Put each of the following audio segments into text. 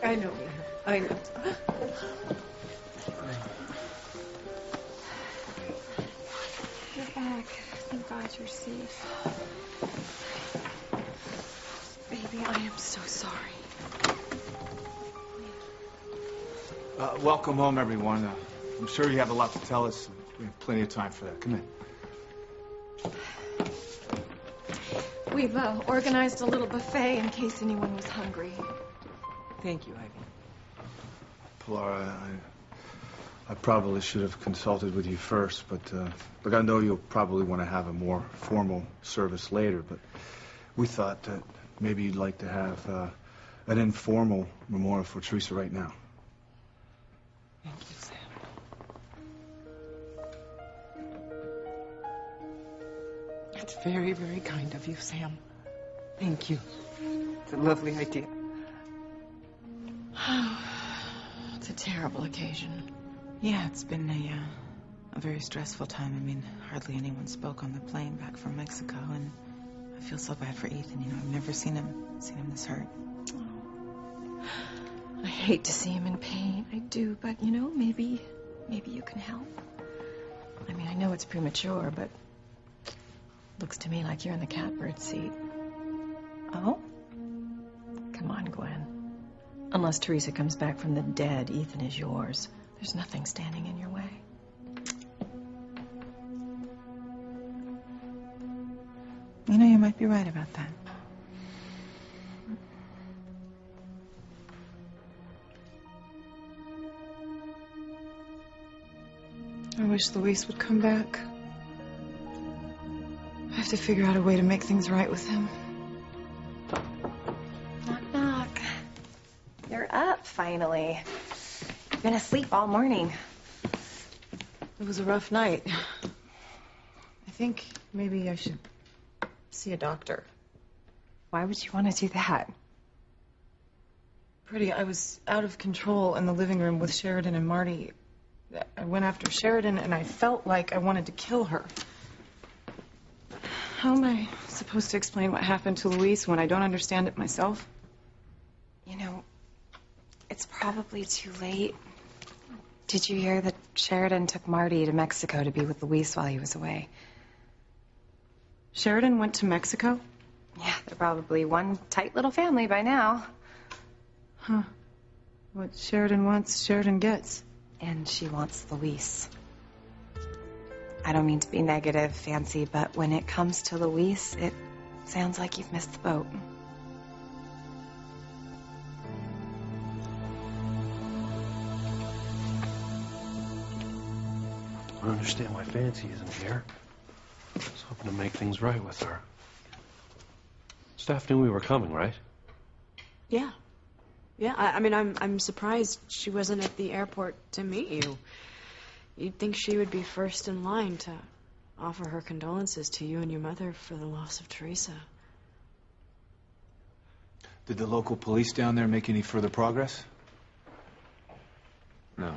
I know. I know. You're back. Thank God you're safe. Baby, I am so sorry. Welcome home, everyone. I'm sure you have a lot to tell us. We have plenty of time for that. Come in. We've organized a little buffet in case anyone was hungry. Thank you, Ivy. Pilar, I probably should have consulted with you first, but look, I know you'll probably want to have a more formal service later, but we thought that maybe you'd like to have an informal memorial for Teresa right now. Thank you, Sam. That's very, very kind of you, Sam. Thank you. It's a lovely idea. It's a terrible occasion. Yeah, it's been a very stressful time. I mean, hardly anyone spoke on the plane back from Mexico, and I feel so bad for Ethan. You know, I've never seen him this hurt. Oh. I hate to see him in pain. I do, but you know, maybe you can help. I mean, I know it's premature, but looks to me like you're in the catbird seat. Oh? Come on, Gwen. Unless Teresa comes back from the dead, Ethan is yours. There's nothing standing in your way. You know, you might be right about that. I wish Luis would come back. I have to figure out a way to make things right with him. Knock, knock. You're up, finally. You've been asleep all morning. It was a rough night. I think maybe I should see a doctor. Why would you want to do that? Pretty, I was out of control in the living room with Sheridan and Marty. I went after Sheridan and I felt like I wanted to kill her. How am I supposed to explain what happened to Luis when I don't understand it myself? You know, it's probably too late. Did you hear that Sheridan took Marty to Mexico to be with Luis while he was away? Sheridan went to Mexico? Yeah, they're probably one tight little family by now. Huh. What Sheridan wants, Sheridan gets. And she wants Luis. I don't mean to be negative, Fancy, but when it comes to Luis, it sounds like you've missed the boat. I don't understand why Fancy isn't here. I was hoping to make things right with her. Staff knew we were coming, right? Yeah. Yeah, I mean, I'm surprised she wasn't at the airport to meet you. You'd think she would be first in line to offer her condolences to you and your mother for the loss of Teresa. Did the local police down there make any further progress? No.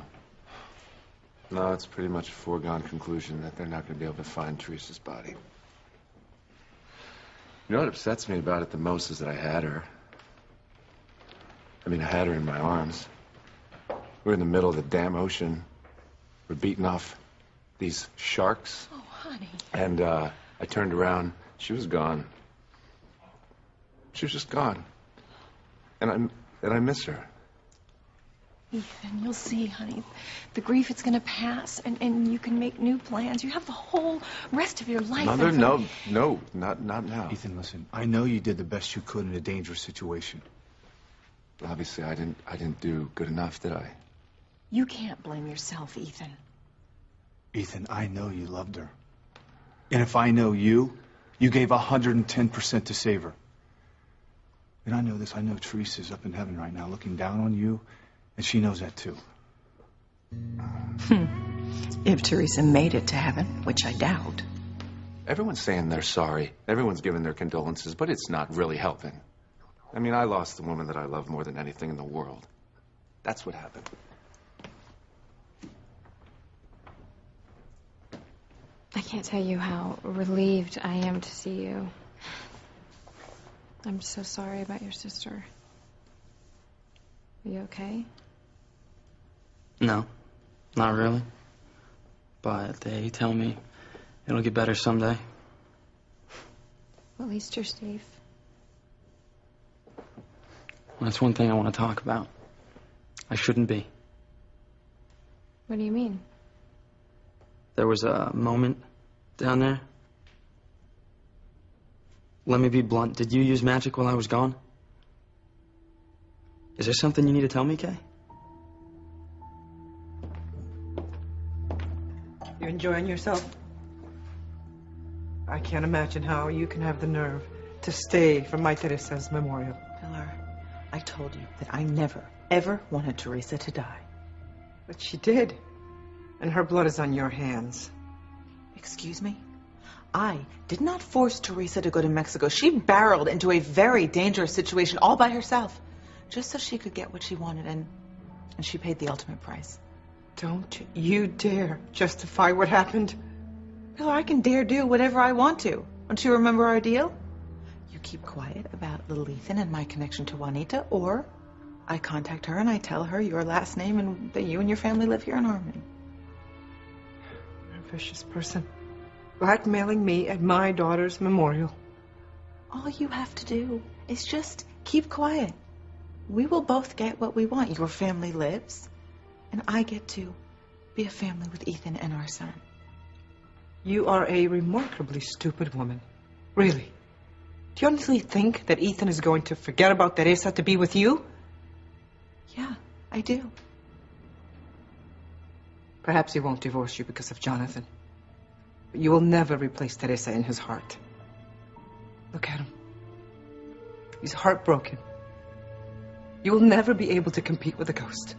No, it's pretty much a foregone conclusion that they're not going to be able to find Teresa's body. You know what upsets me about it the most is that I had her. I mean, I had her in my arms. We're in the middle of the damn ocean. We're beating off these sharks. Oh, honey. And I turned around. She was gone. She was just gone. And I miss her. Ethan, you'll see, honey. The grief is going to pass, and you can make new plans. You have the whole rest of your life. Mother, no, not now. Ethan, listen. I know you did the best you could in a dangerous situation. Obviously, I didn't do good enough, did I? You can't blame yourself, Ethan. Ethan, I know you loved her. And if I know you gave 110% to save her. And I know this. I know Teresa's up in heaven right now looking down on you, and she knows that too. If Teresa made it to heaven, which I doubt. Everyone's saying they're sorry. Everyone's giving their condolences, but it's not really helping. I mean, I lost the woman that I love more than anything in the world. That's what happened. I can't tell you how relieved I am to see you. I'm so sorry about your sister. Are you okay? No, not really. But they tell me it'll get better someday. Well, at least you're safe. That's one thing I want to talk about. I shouldn't be. What do you mean? There was a moment down there. Let me be blunt. Did you use magic while I was gone? Is there something you need to tell me, Kay? You enjoying yourself? I can't imagine how you can have the nerve to stay for my Teresa's memorial. Pilar, I told you that I never, ever wanted Teresa to die. But she did. And her blood is on your hands. Excuse me? I did not force Teresa to go to Mexico. She barreled into a very dangerous situation all by herself, just so she could get what she wanted, and she paid the ultimate price. Don't you dare justify what happened. Pilar, I can dare do whatever I want to. Don't you remember our deal? You keep quiet about little Ethan and my connection to Juanita, or I contact her and I tell her your last name and that you and your family live here in Harmony. You're a vicious person. Blackmailing me at my daughter's memorial. All you have to do is just keep quiet. We will both get what we want. Your family lives, and I get to be a family with Ethan and our son. You are a remarkably stupid woman. Really. Do you honestly think that Ethan is going to forget about Teresa to be with you? Yeah, I do. Perhaps he won't divorce you because of Jonathan. But you will never replace Teresa in his heart. Look at him. He's heartbroken. You will never be able to compete with a ghost.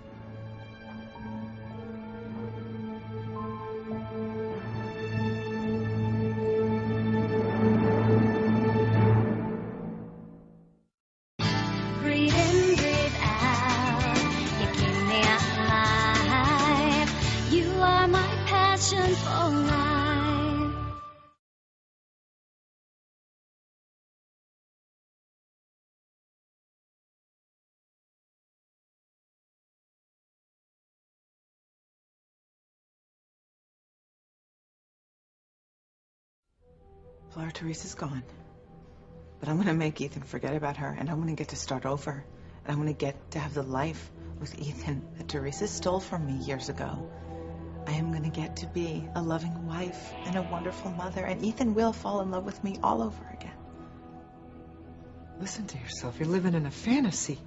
Breathe in, breathe out. You keep me alive. You are my passion for life. Pilar, Teresa's gone. But I'm going to make Ethan forget about her, and I'm going to get to start over. And I'm going to get to have the life with Ethan that Teresa stole from me years ago. I am going to get to be a loving wife and a wonderful mother, and Ethan will fall in love with me all over again. Listen to yourself. You're living in a fantasy.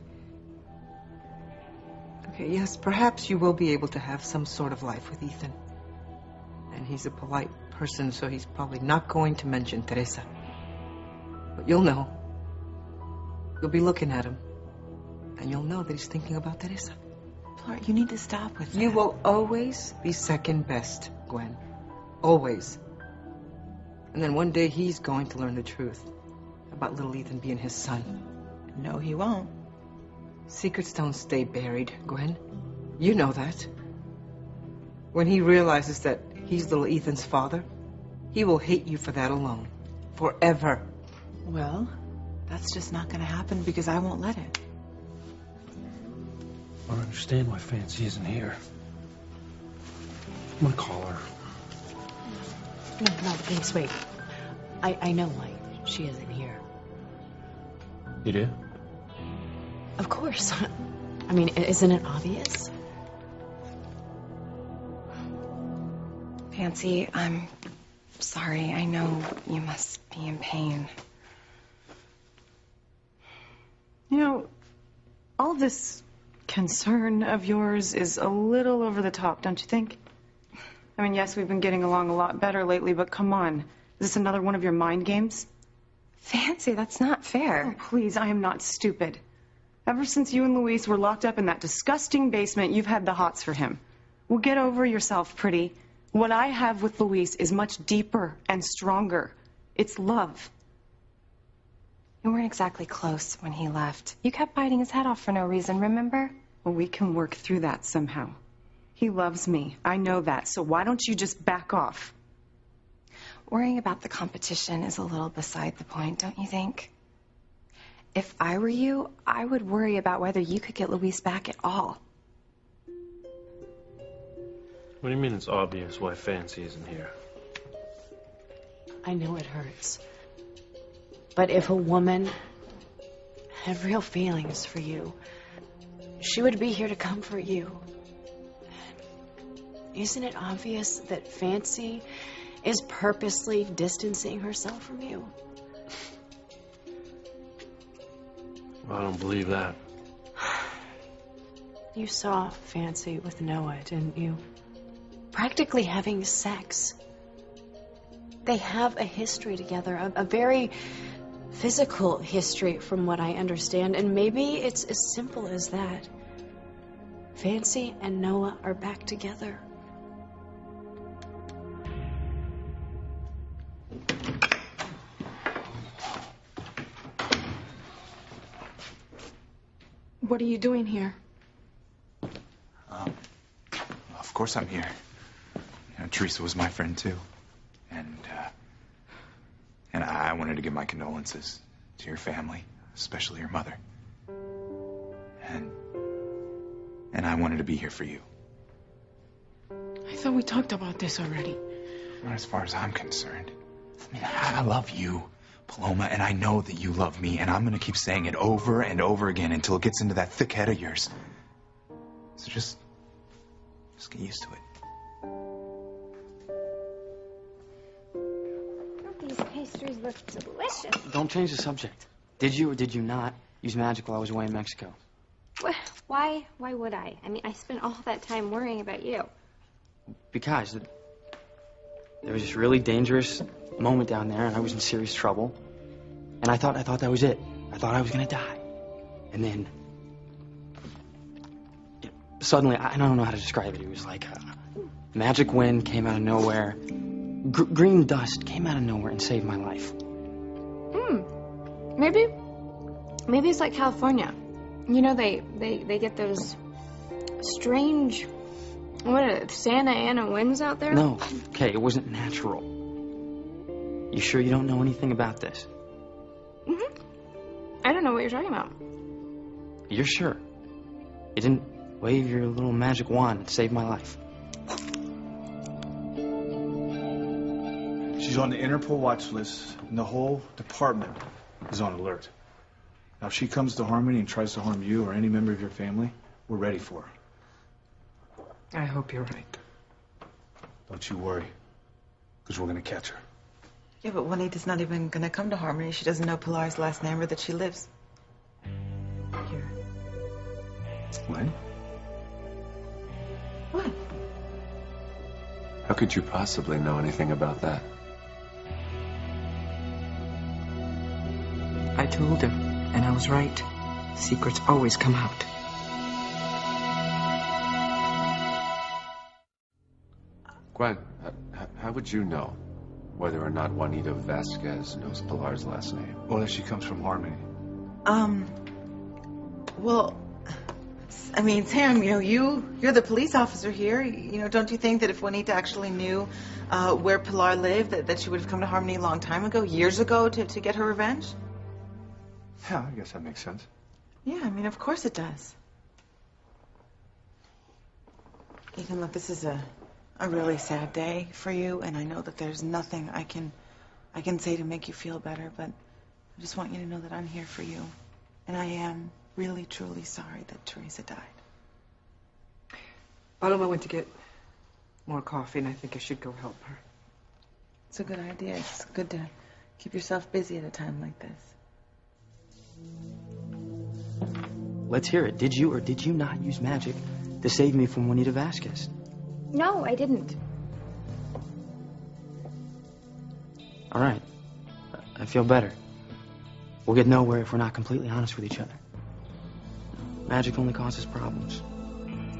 Okay, yes, perhaps you will be able to have some sort of life with Ethan. And he's a polite person, so he's probably not going to mention Teresa. But you'll know. You'll be looking at him, and you'll know that he's thinking about Teresa. Pilar, you need to stop with that. You will always be second best, Gwen. Always. And then one day he's going to learn the truth about little Ethan being his son. No, he won't. Secrets don't stay buried, Gwen. You know that. When he realizes that he's little Ethan's father, he will hate you for that alone. Forever. Well, that's just not going to happen because I won't let it. I don't understand why Fancy isn't here. I'm gonna call her. No, please wait. I know why she isn't here. You do? Of course. I mean, isn't it obvious? Fancy, I'm sorry. I know you must be in pain. You know, all this concern of yours is a little over the top, don't you think? I mean, yes, we've been getting along a lot better lately, but come on. Is this another one of your mind games? Fancy, that's not fair. Oh, please, I am not stupid. Ever since you and Luis were locked up in that disgusting basement, you've had the hots for him. Well, get over yourself, pretty. What I have with Luis is much deeper and stronger. It's love. You weren't exactly close when he left. You kept biting his head off for no reason, remember? Well, we can work through that somehow. He loves me. I know that. So why don't you just back off? Worrying about the competition is a little beside the point, don't you think? If I were you, I would worry about whether you could get Luis back at all. What do you mean it's obvious why Fancy isn't here? I know it hurts. But if a woman had real feelings for you, she would be here to comfort you. Isn't it obvious that Fancy is purposely distancing herself from you? Well, I don't believe that. You saw Fancy with Noah, didn't you? Practically having sex. They have a history together, a very physical history from what I understand, and maybe it's as simple as that. Fancy and Noah are back together. What are you doing here? Of course I'm here. You know, Teresa was my friend too. And I wanted to give my condolences to your family, especially your mother. And I wanted to be here for you. I thought we talked about this already. Not as far as I'm concerned. I mean, I love you, Paloma, and I know that you love me, and I'm gonna keep saying it over and over again until it gets into that thick head of yours. So just get used to it. These pastries look delicious. Don't change the subject. Did you or did you not use magic while I was away in Mexico? Why would I? I mean, I spent all that time worrying about you. Because there was this really dangerous moment down there, and I was in serious trouble. And I thought that was it. I thought I was gonna die. And then suddenly, I don't know how to describe it. It was like a magic wind came out of nowhere. Green dust came out of nowhere and saved my life. Maybe it's like California. You know, they get those strange, Santa Ana winds out there? No, okay, it wasn't natural. You sure you don't know anything about this? Mm-hmm. I don't know what you're talking about. You're sure? You didn't wave your little magic wand and save my life? She's on the Interpol watch list, and the whole department is on alert. Now, if she comes to Harmony and tries to harm you or any member of your family, we're ready for her. I hope you're right. Don't you worry, because we're going to catch her. Yeah, but Juanita's not even going to come to Harmony. She doesn't know Pilar's last name or that she lives here. What? What? How could you possibly know anything about that? I told her, and I was right. Secrets always come out. Gwen, how would you know whether or not Juanita Vasquez knows Pilar's last name? Well, if she comes from Harmony. Well, I mean, Sam, you know, you're the police officer here. You know, don't you think that if Juanita actually knew where Pilar lived, that she would have come to Harmony a long time ago, years ago, to get her revenge? Yeah, I guess that makes sense. Yeah, I mean, of course it does. Ethan, look, this is a really sad day for you, and I know that there's nothing I can say to make you feel better, but I just want you to know that I'm here for you. And I am really, truly sorry that Teresa died. Paloma went to get more coffee, and I think I should go help her. It's a good idea. It's good to keep yourself busy at a time like this. Let's hear it. Did you or did you not use magic to save me from Juanita Vasquez? No, I didn't. All right. I feel better. We'll get nowhere if we're not completely honest with each other. Magic only causes problems.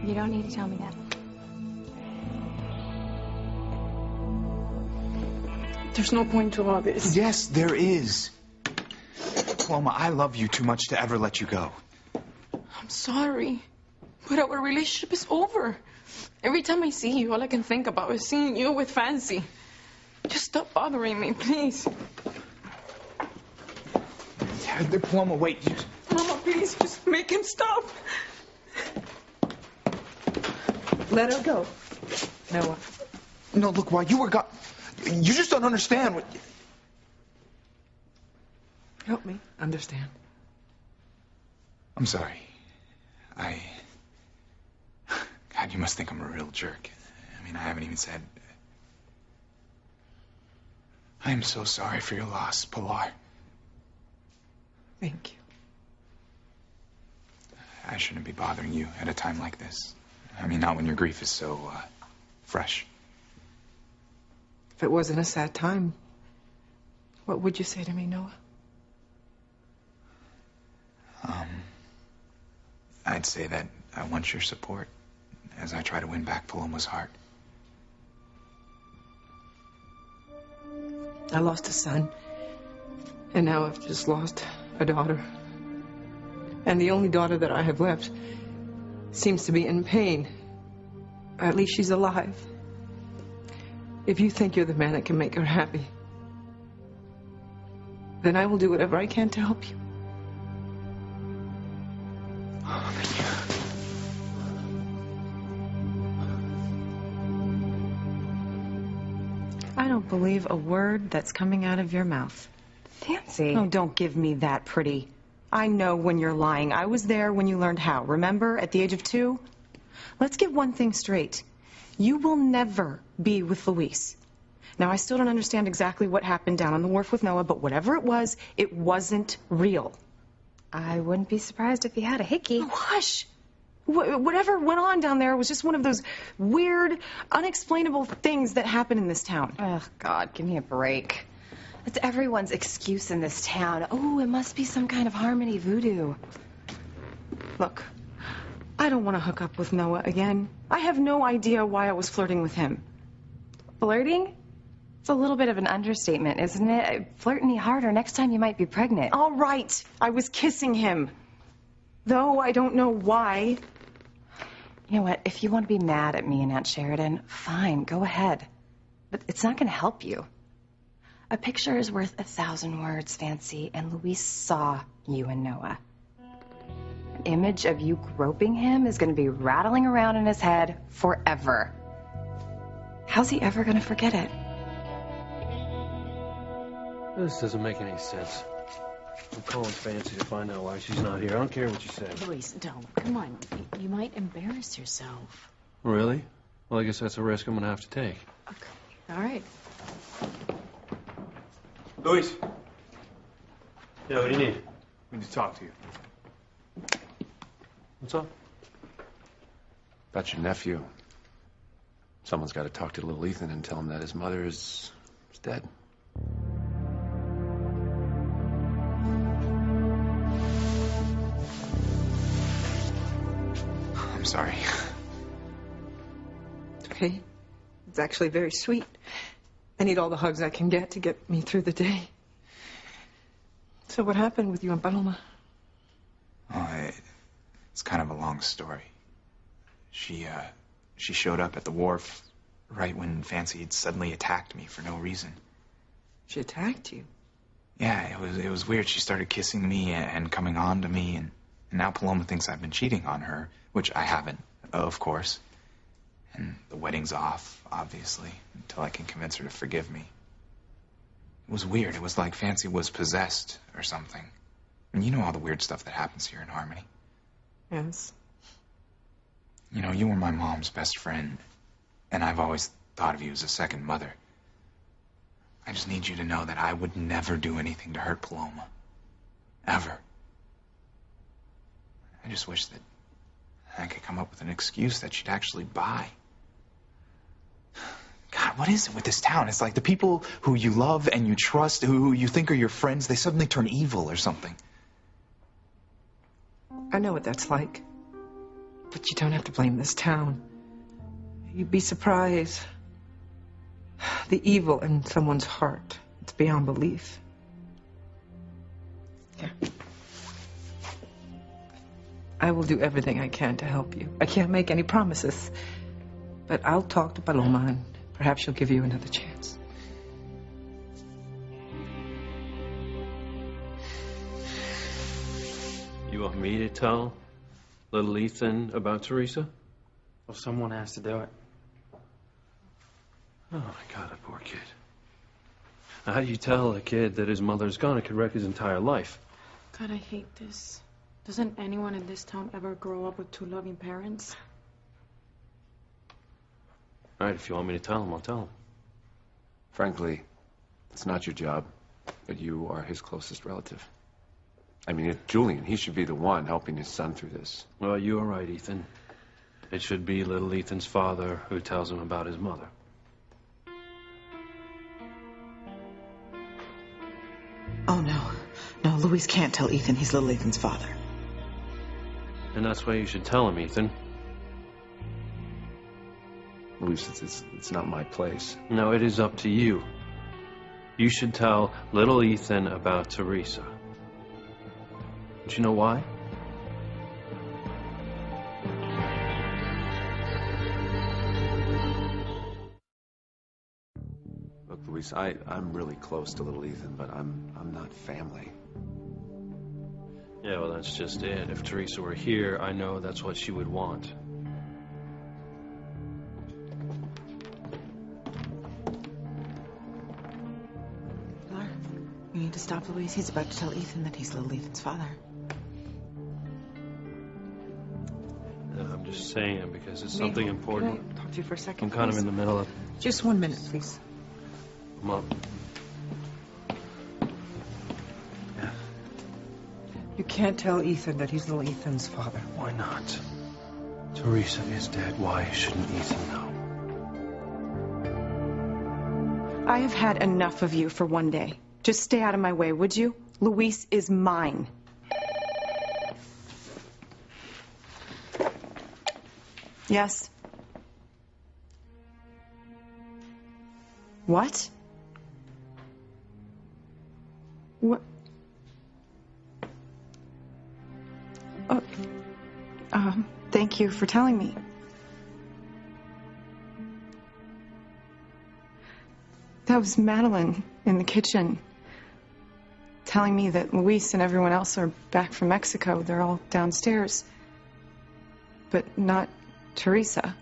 You don't need to tell me that. There's no point to all this. Yes, there is. Paloma, I love you too much to ever let you go. I'm sorry, but our relationship is over. Every time I see you, all I can think about is seeing you with Fancy. Just stop bothering me, please. Paloma, wait. Mama, please, just make him stop. Let her go. Noah. No, look, while you were gone, you just don't understand what... Help me understand. I'm sorry. God, you must think I'm a real jerk. I mean, I haven't even said... I am so sorry for your loss, Pilar. Thank you. I shouldn't be bothering you at a time like this. I mean, not when your grief is so, fresh. If it wasn't a sad time, what would you say to me, Noah? I'd say that I want your support as I try to win back Paloma's heart. I lost a son, and now I've just lost a daughter. And the only daughter that I have left seems to be in pain. At least she's alive. If you think you're the man that can make her happy, then I will do whatever I can to help you. I don't believe a word that's coming out of your mouth. Fancy. Oh, don't give me that, Pretty. I know when you're lying. I was there when you learned how. Remember, at the age of 2? Let's get one thing straight. You will never be with Luis. Now, I still don't understand exactly what happened down on the wharf with Noah, but whatever it wasn't real. I wouldn't be surprised if he had a hickey. Oh, hush! Whatever went on down there was just one of those weird, unexplainable things that happen in this town. Oh, God, give me a break. It's everyone's excuse in this town. Oh, it must be some kind of harmony voodoo. Look, I don't want to hook up with Noah again. I have no idea why I was flirting with him. Flirting? It's a little bit of an understatement, isn't it? Flirt any harder. Next time you might be pregnant. All right, I was kissing him. Though I don't know why. You know what? If you want to be mad at me and Aunt Sheridan, fine, go ahead. But it's not going to help you. A picture is worth 1,000 words, Fancy, and Luis saw you and Noah. An image of you groping him is going to be rattling around in his head forever. How's he ever going to forget it? This doesn't make any sense. I'm calling Fancy to find out why she's not here. I don't care what you say. Luis, don't. Come on. You might embarrass yourself. Really? Well, I guess that's a risk I'm gonna have to take. Okay. All right. Luis. Yeah, what do you need? We need to talk to you. What's up? About your nephew. Someone's got to talk to little Ethan and tell him that his mother is dead. I'm sorry. It's okay. It's actually very sweet. I need all the hugs I can get to get me through the day. So what happened with you and Paloma? Oh, it's kind of a long story. She showed up at the wharf right when Fancy had suddenly attacked me for no reason. She attacked you? Yeah, it was weird. She started kissing me and coming on to me, and now Paloma thinks I've been cheating on her, which I haven't, of course. And the wedding's off, obviously, until I can convince her to forgive me. It was weird. It was like Fancy was possessed or something. And you know all the weird stuff that happens here in Harmony. Yes. You know, you were my mom's best friend, and I've always thought of you as a second mother. I just need you to know that I would never do anything to hurt Paloma. Ever. I just wish that I could come up with an excuse that she'd actually buy. God, what is it with this town? It's like the people who you love and you trust, who you think are your friends, they suddenly turn evil or something. I know what that's like. But you don't have to blame this town. You'd be surprised. The evil in someone's heart, it's beyond belief. Here. I will do everything I can to help you. I can't make any promises, but I'll talk to Paloma and perhaps she'll give you another chance. You want me to tell little Ethan about Teresa? Well, someone has to do it. Oh, my God, that poor kid. Now, how do you tell a kid that his mother's gone? It could wreck his entire life. God, I hate this. Doesn't anyone in this town ever grow up with two loving parents? All right, if you want me to tell him, I'll tell him. Frankly, it's not your job, but you are his closest relative. I mean, if Julian, he should be the one helping his son through this. Well, you are right, Ethan. It should be little Ethan's father who tells him about his mother. Oh, no. No, Luis can't tell Ethan he's little Ethan's father. And that's why you should tell him, Ethan. Luis, it's not my place. No, it is up to you. You should tell little Ethan about Teresa. Do you know why? Look, Luis, I'm really close to little Ethan, but I'm not family. Yeah, well, that's just it. If Teresa were here, I know that's what she would want. Pilar, we need to stop Luis. He's about to tell Ethan that he's little Ethan's father. I'm just saying it because it's something important. Can I talk to you for a second, I'm kind of please? in the middle of... Just 1 minute, please. I'm up. You can't tell Ethan that he's little Ethan's father. Why not? Teresa is dead. Why shouldn't Ethan know? I have had enough of you for one day. Just stay out of my way, would you? Luis is mine. Yes? What? What? Oh, thank you for telling me. That was Madeline in the kitchen, telling me that Luis and everyone else are back from Mexico. They're all downstairs. But not Teresa.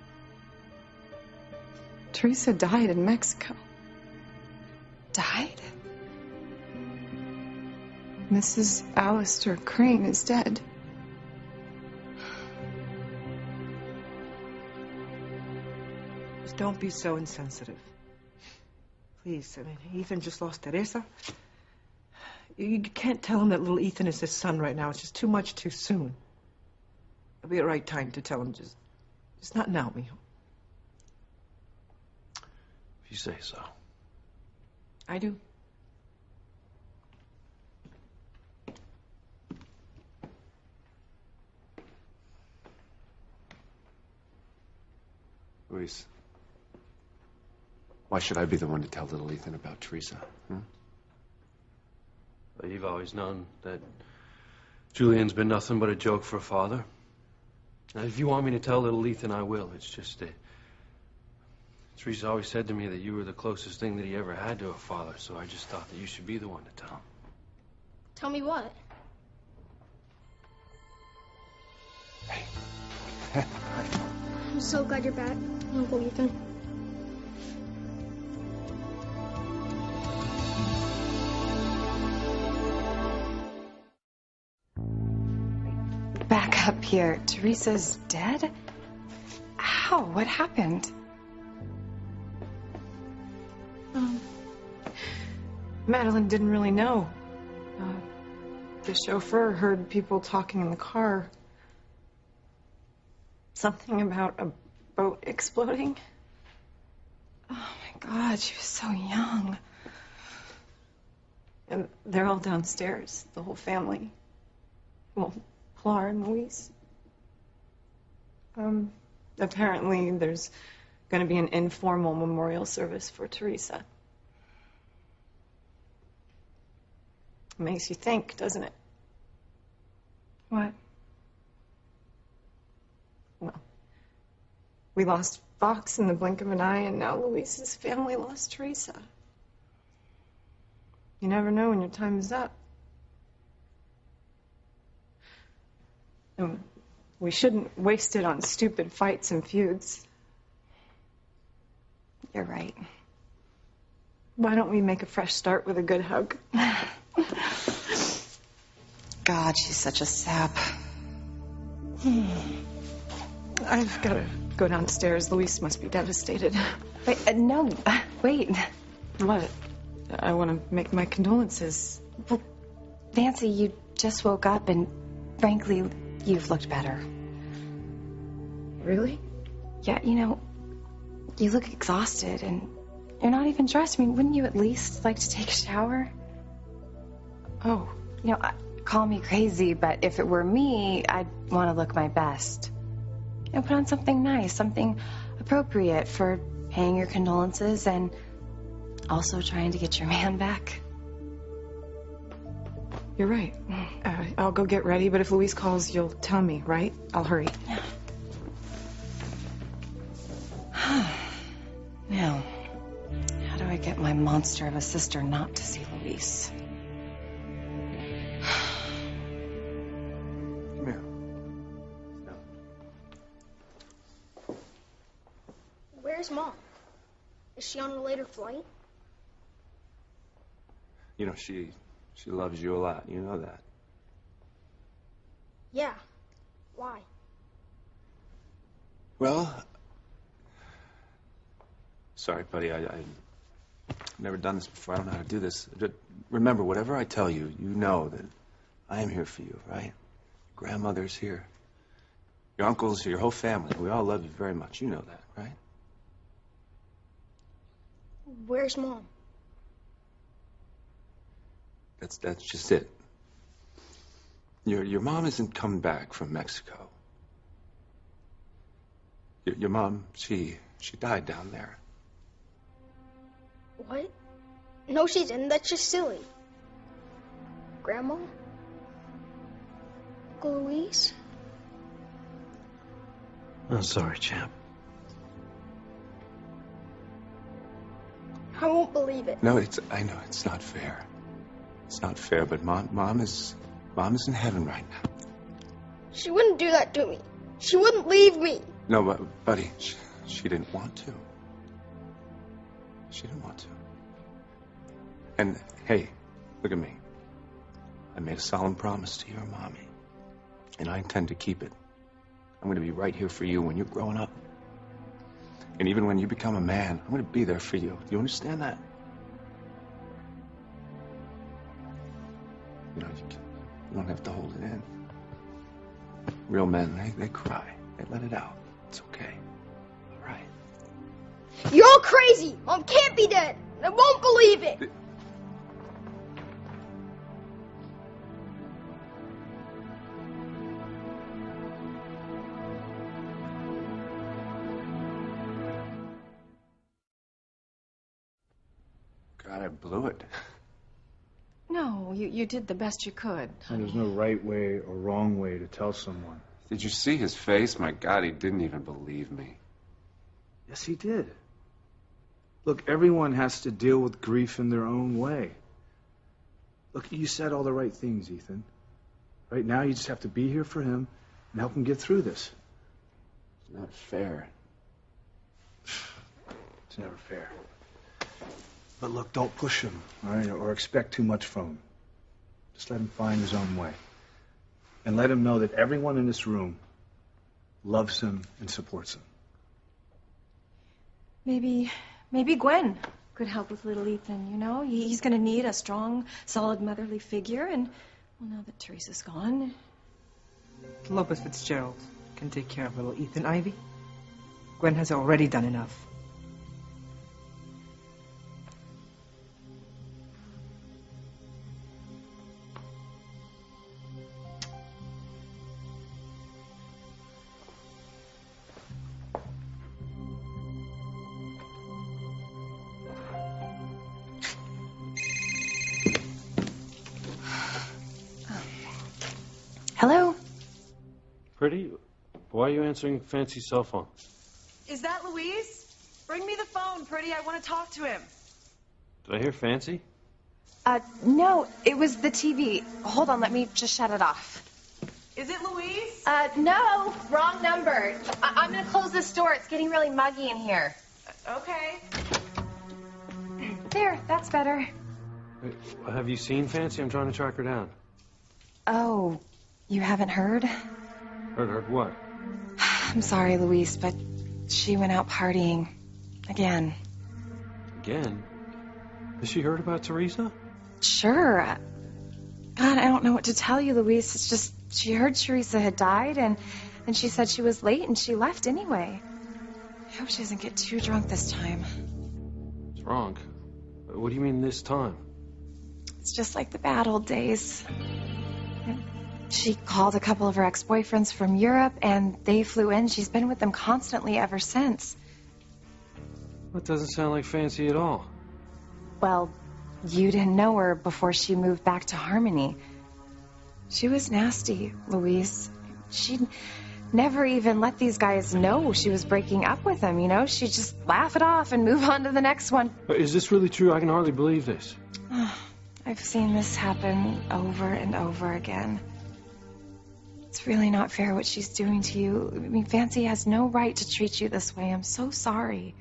Teresa died in Mexico. Died? Mrs. Alistair Crane is dead. Just don't be so insensitive. Please, I mean, Ethan just lost Teresa. You can't tell him that little Ethan is his son right now. It's just too much too soon. It'll be the right time to tell him. Just not now, mijo. If you say so. I do. Luis, why should I be the one to tell little Ethan about Teresa? But you've always known that Julian's been nothing but a joke for a father. Now, if you want me to tell little Ethan, I will. It's just that Teresa always said to me that you were the closest thing that he ever had to a father, so I just thought that you should be the one to tell him. Tell me what? I'm so glad you're back, Uncle Ethan. Back up here. Teresa's dead? How? What happened? Madeline didn't really know. The chauffeur heard people talking in the car. Something about a boat exploding. Oh my God, she was so young. And they're all downstairs, the whole family. Well, Pilar and Luis. Apparently there's going to be an informal memorial service for Teresa. Makes you think, doesn't it? What? Well, we lost Fox in the blink of an eye, and now Luis's family lost Teresa. You never know when your time is up. And we shouldn't waste it on stupid fights and feuds. You're right. Why don't we make a fresh start with a good hug? God, she's such a sap. I've got to go downstairs. Luis must be devastated. Wait, no, wait. What? I want to make my condolences. Well, Nancy, you just woke up and, frankly, you've looked better. Really? Yeah, you know, you look exhausted and you're not even dressed. I mean, wouldn't you at least like to take a shower? Oh. You know, call me crazy, but if it were me, I'd want to look my best. You know, put on something nice, something appropriate for paying your condolences and also trying to get your man back. You're right. I'll go get ready, but if Luis calls, you'll tell me, right? I'll hurry. Now, how do I get my monster of a sister not to see Luis? Come here. Where's Mom? Is she on a later flight? You know, she loves you a lot. You know that. Yeah. Why? Well, sorry, buddy. I've never done this before. I don't know how to do this. Just remember, whatever I tell you, you know that I am here for you, right? Grandmother's here. Your uncles, your whole family. We all love you very much. You know that, right? Where's Mom? That's just it. Your mom isn't coming back from Mexico. Your mom, she died down there. What? No, she didn't. That's just silly. Grandma? Uncle Luis? I'm sorry, champ. I won't believe it. No, I know it's not fair. It's not fair, but mom is in heaven right now. She wouldn't do that to me. She wouldn't leave me. No, but buddy, she didn't want to. She didn't want to. And hey, look at me. I made a solemn promise to your mommy, and I intend to keep it. I'm going to be right here for you when you're growing up. And even when you become a man, I'm going to be there for you. Do you understand that? You know, you don't have to hold it in. Real men, they cry. They let it out. It's okay. All right. You're all crazy. Mom can't be dead. I won't believe it. God, I blew it. No, you did the best you could. And there's no right way or wrong way to tell someone. Did you see his face? My God, he didn't even believe me. Yes, he did. Look, everyone has to deal with grief in their own way. Look, you said all the right things, Ethan. Right now, you just have to be here for him and help him get through this. It's not fair. It's never fair. But look, don't push him, all right, or expect too much from him. Just let him find his own way. And let him know that everyone in this room loves him and supports him. Maybe Gwen could help with little Ethan, you know? He's going to need a strong, solid motherly figure, and, well, now that Teresa's gone... Lopez Fitzgerald can take care of little Ethan, Ivy. Gwen has already done enough. Hello? Pretty, why are you answering Fancy's cell phone? Is that Luis? Bring me the phone, Pretty. I want to talk to him. Did I hear Fancy? No, it was the TV. Hold on, let me just shut it off. Is it Louise? No, wrong number. I'm gonna close this door. It's getting really muggy in here. Okay. There, that's better. Wait, have you seen Fancy? I'm trying to track her down. Oh, you haven't heard? Heard what? I'm sorry, Luis, but she went out partying. Again. Again? Has she heard about Teresa? Sure. God, I don't know what to tell you, Luis. It's just, she heard Teresa had died, and she said she was late, and she left anyway. I hope she doesn't get too drunk this time. Drunk? What do you mean this time? It's just like the bad old days. She called a couple of her ex-boyfriends from Europe, and they flew in. She's been with them constantly ever since. That doesn't sound like Fancy at all. Well, you didn't know her before she moved back to Harmony. She was nasty, Louise. She'd never even let these guys know she was breaking up with them, you know? She'd just laugh it off and move on to the next one. Is this really true? I can hardly believe this. I've seen this happen over and over again. It's really not fair what she's doing to you. I mean, Fancy has no right to treat you this way. I'm so sorry.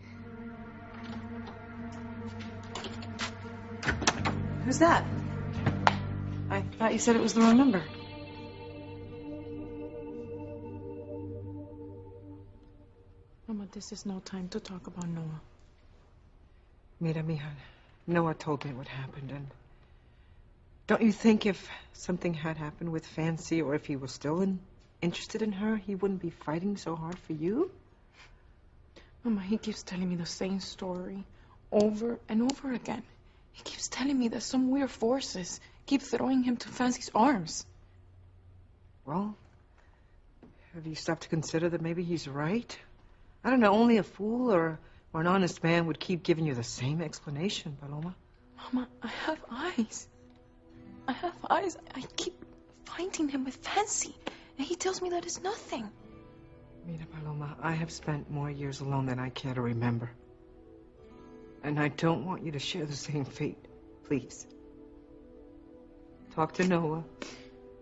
Who's that? I thought you said it was the wrong number. Mama, this is no time to talk about Noah. Mira, mija, Noah told me what happened, and don't you think if something had happened with Fancy, or if he was still interested in her, he wouldn't be fighting so hard for you? Mama, he keeps telling me the same story over and over again. He keeps telling me that some weird forces keep throwing him to Fancy's arms. Well, have you stopped to consider that maybe he's right? I don't know, only a fool or an honest man would keep giving you the same explanation, Paloma. Mama, I have eyes. I have eyes. I keep finding him with Fancy, and he tells me that it's nothing. Mira, Paloma, I have spent more years alone than I care to remember. And I don't want you to share the same fate. Please. Talk to Noah.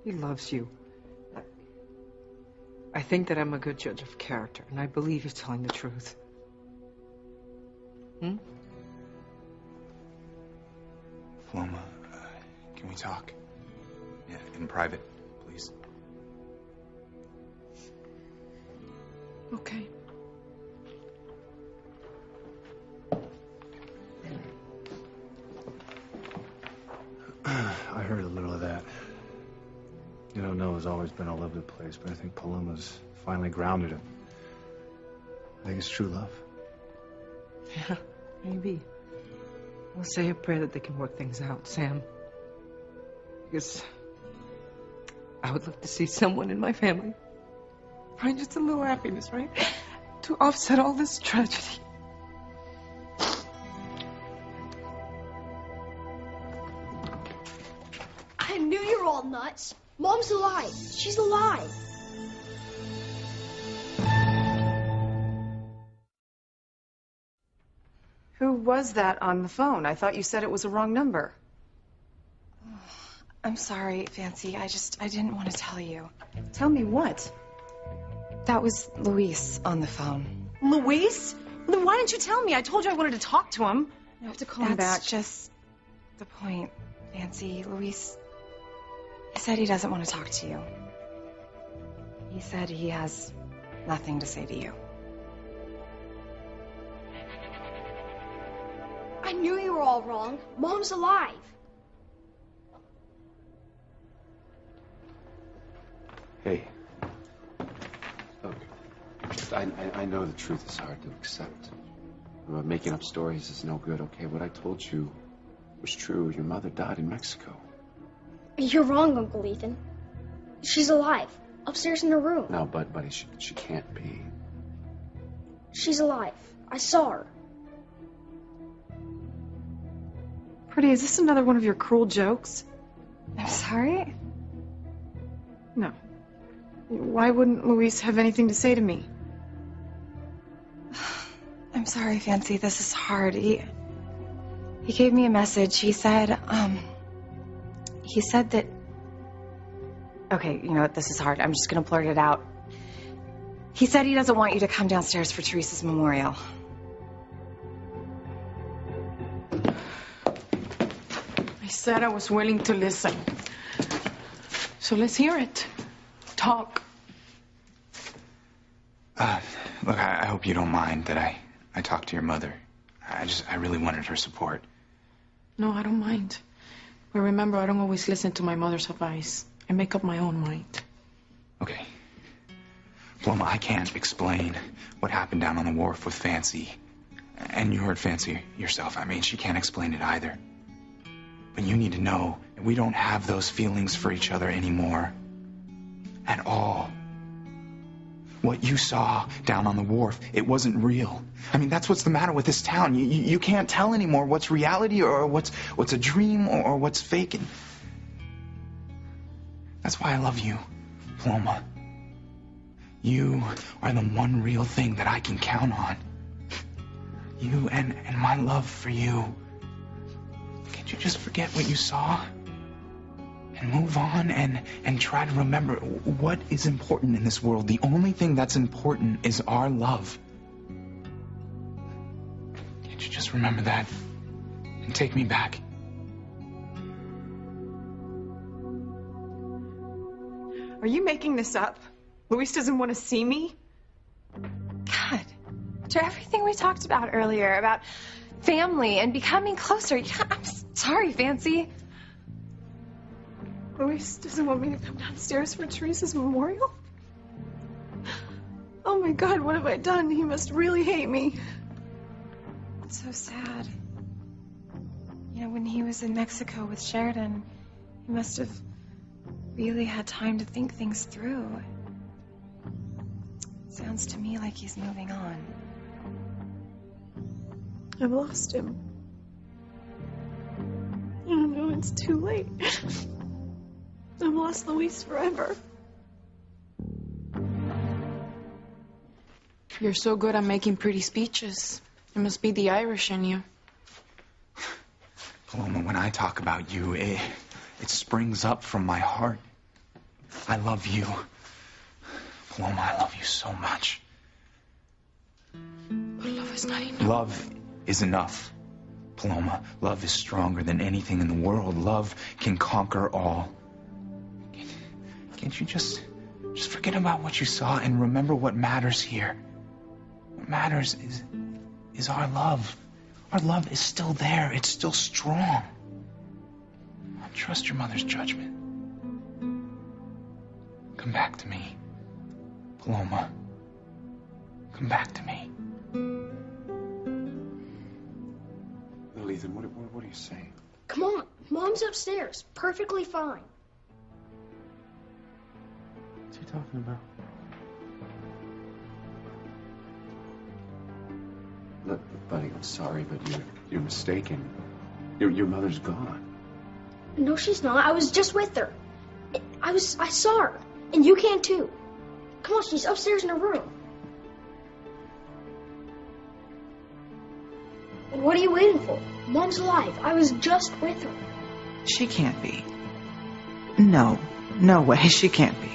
He loves you. I think that I'm a good judge of character, and I believe he's telling the truth. Paloma, can we talk? Yeah, in private, please. Okay. I heard a little of that. You know, Noah's always been all over the place, but I think Paloma's finally grounded him. I think it's true love. Yeah, maybe. We'll say a prayer that they can work things out, Sam. Because I would love to see someone in my family Find just a little happiness, right? To offset all this tragedy. I knew you were all nuts. Mom's alive. She's alive. Who was that on the phone? I thought you said it was a wrong number. I'm sorry, Fancy. I didn't want to tell you. Tell me what? That was Luis on the phone. Luis? Well, then why didn't you tell me? I told you I wanted to talk to him. I have to call him back. That's just the point, Fancy. Luis, he said he doesn't want to talk to you. He said he has nothing to say to you. I knew you were all wrong. Mom's alive. Hey. Look, I know the truth is hard to accept. But making up stories is no good, okay? What I told you was true. Your mother died in Mexico. You're wrong, Uncle Ethan. She's alive. Upstairs in her room. No, buddy, she can't be. She's alive. I saw her. Pretty, is this another one of your cruel jokes? I'm sorry? No. Why wouldn't Luis have anything to say to me? I'm sorry, Fancy. This is hard. He gave me a message. He said that Okay, you know what? This is hard. I'm just going to blurt it out. He said he doesn't want you to come downstairs for Teresa's memorial. I said I was willing to listen. So let's hear it. Talk. Look, I hope you don't mind that I talked to your mother. I really wanted her support. No, I don't mind. But remember, I don't always listen to my mother's advice. I make up my own mind. Okay. Paloma, I can't explain what happened down on the wharf with Fancy. And you heard Fancy yourself. I mean, she can't explain it either. But you need to know that we don't have those feelings for each other anymore. At all. What you saw down on the wharf, it wasn't real. I mean, that's what's the matter with this town. You can't tell anymore what's reality or what's a dream or what's faking. That's why I love you, Paloma. You are the one real thing that I can count on. You and my love for you. Can't you just forget what you saw? And move on and try to remember what is important in this world. The only thing that's important is our love. Can't you just remember that and take me back? Are you making this up? Luis doesn't want to see me? God, after everything we talked about earlier, about family and becoming closer, I'm sorry, Fancy. Luis doesn't want me to come downstairs for Teresa's memorial? Oh my God, what have I done? He must really hate me. It's so sad. You know, when he was in Mexico with Sheridan, he must have really had time to think things through. Sounds to me like he's moving on. I've lost him. Oh no, it's too late. I've lost Luis forever. You're so good at making pretty speeches. It must be the Irish in you. Paloma, when I talk about you, it springs up from my heart. I love you. Paloma, I love you so much. But love is not enough. Love is enough, Paloma. Love is stronger than anything in the world. Love can conquer all. Can't you just forget about what you saw and remember what matters here? What matters is our love. Our love is still there. It's still strong. Trust your mother's judgment. Come back to me, Paloma. Come back to me. Little Ethan, what are you saying? Come on. Mom's upstairs. Perfectly fine. What's he talking about? Look, buddy, I'm sorry, but you're mistaken. Your mother's gone. No, she's not. I was just with her. I saw her. And you can too. Come on, she's upstairs in her room. And what are you waiting for? Mom's alive. I was just with her. She can't be. No way, she can't be.